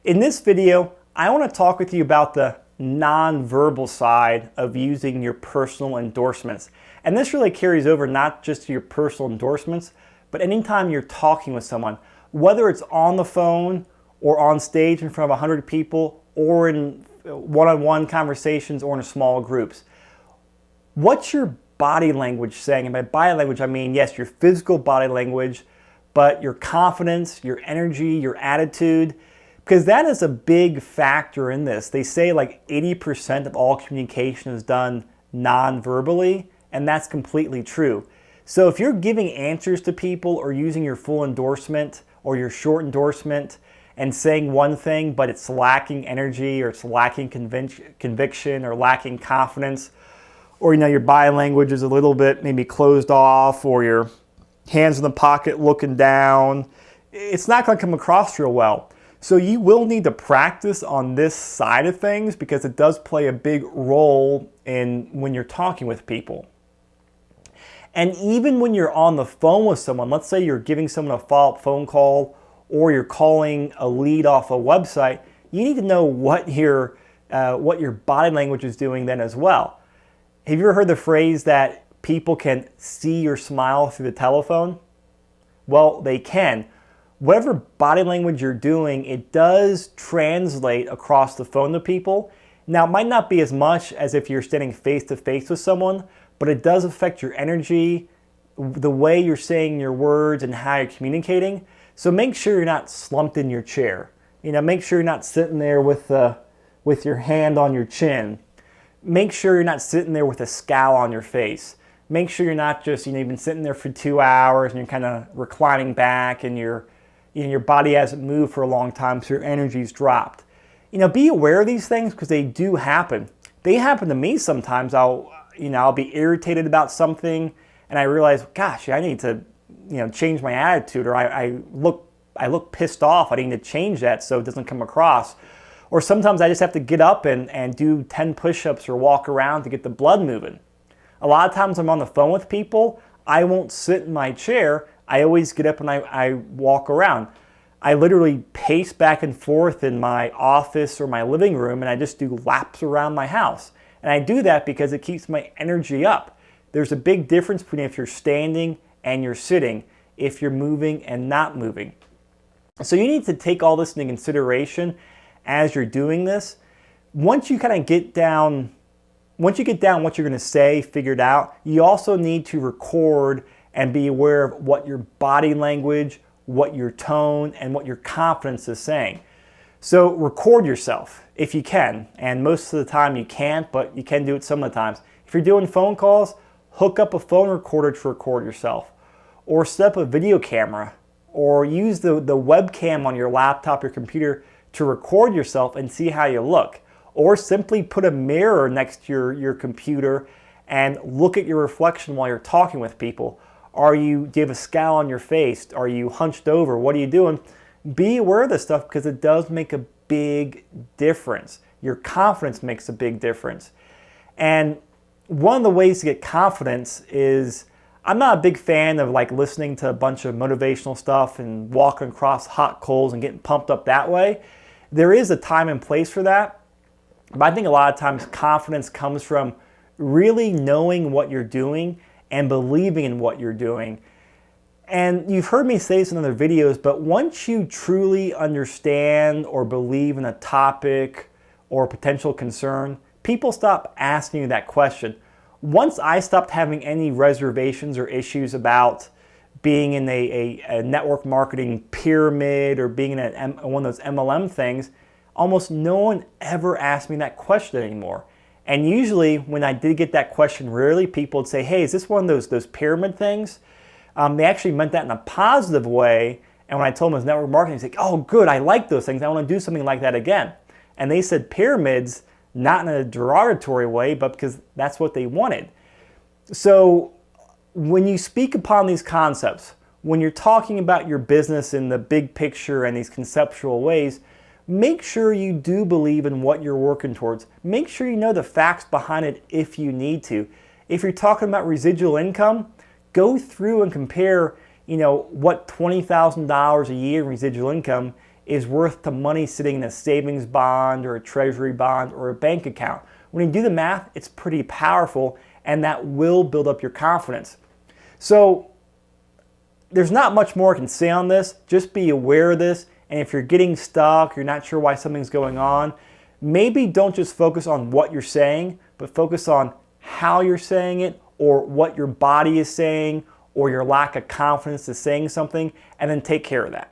In this video, I want to talk with you about the non-verbal side of using your personal endorsements. And this really carries over not just to your personal endorsements, but anytime you're talking with someone, whether it's on the phone or on stage in front of 100 people or in one-on-one conversations or in small groups. What's your body language saying? And by body language, I mean, yes, your physical body language, but your confidence, your energy, your attitude, because that is a big factor in this. They say like 80% of all communication is done non-verbally, and that's completely true. So if you're giving answers to people or using your full endorsement or your short endorsement and saying one thing, but it's lacking energy or it's lacking conviction or lacking confidence, or your body language is a little bit maybe closed off, or your hands in the pocket looking down, it's not going to come across real well. So you will need to practice on this side of things because it does play a big role in when you're talking with people. And even when you're on the phone with someone, let's say you're giving someone a follow-up phone call or you're calling a lead off a website, you need to know what your body language is doing then as well. Have you ever heard the phrase that people can see your smile through the telephone? Well, they can. Whatever body language you're doing, it does translate across the phone to people. Now, it might not be as much as if you're standing face to face with someone, but it does affect your energy, the way you're saying your words, and how you're communicating. So make sure you're not slumped in your chair. Make sure you're not sitting there with your hand on your chin. Make sure you're not sitting there with a scowl on your face. Make sure you're not just, you've been sitting there for 2 hours and you're kind of reclining back and your body hasn't moved for a long time, so your energy's dropped. Be aware of these things because they do happen. They happen to me sometimes. I'll be irritated about something and I realize, gosh, I need to, change my attitude, or I look pissed off. I need to change that so it doesn't come across. Or sometimes I just have to get up and do 10 push-ups or walk around to get the blood moving. A lot of times I'm on the phone with people, I won't sit in my chair. I always get up and I walk around. I literally pace back and forth in my office or my living room, and I just do laps around my house. And I do that because it keeps my energy up. There's a big difference between if you're standing and you're sitting, if you're moving and not moving. So you need to take all this into consideration as you're doing this. Once you kind of get down what you're going to say figured out, you also need to record and be aware of what your body language, what your tone, and what your confidence is saying. So record yourself if you can, and most of the time you can't, but you can do it some of the times. If you're doing phone calls, hook up a phone recorder to record yourself, or set up a video camera, or use the webcam on your laptop or computer to record yourself and see how you look. Or simply put a mirror next to your computer and look at your reflection while you're talking with people. Do you have a scowl on your face? Are you hunched over? What are you doing? Be aware of this stuff because it does make a big difference. Your confidence makes a big difference. And one of the ways to get confidence is, I'm not a big fan of listening to a bunch of motivational stuff and walking across hot coals and getting pumped up that way. There is a time and place for that. But I think a lot of times confidence comes from really knowing what you're doing and believing in what you're doing. And you've heard me say this in other videos, but once you truly understand or believe in a topic or potential concern, people stop asking you that question. Once I stopped having any reservations or issues about being in a network marketing pyramid or being in one of those MLM things, almost no one ever asked me that question anymore. And usually when I did get that question rarely, people would say, hey, is this one of those pyramid things? They actually meant that in a positive way. And when I told them it was network marketing, they said, oh, good, I like those things. I want to do something like that again. And they said pyramids, not in a derogatory way, but because that's what they wanted. So when you speak upon these concepts, when you're talking about your business in the big picture and these conceptual ways, make sure you do believe in what you're working towards. Make sure you know the facts behind it if you need to. If you're talking about residual income, go through and compare, what $20,000 a year in residual income is worth the money sitting in a savings bond or a treasury bond or a bank account. When you do the math, it's pretty powerful, and that will build up your confidence. So there's not much more I can say on this. Just be aware of this, and if you're getting stuck, you're not sure why something's going on, maybe don't just focus on what you're saying, but focus on how you're saying it, or what your body is saying, or your lack of confidence is saying something, and then take care of that.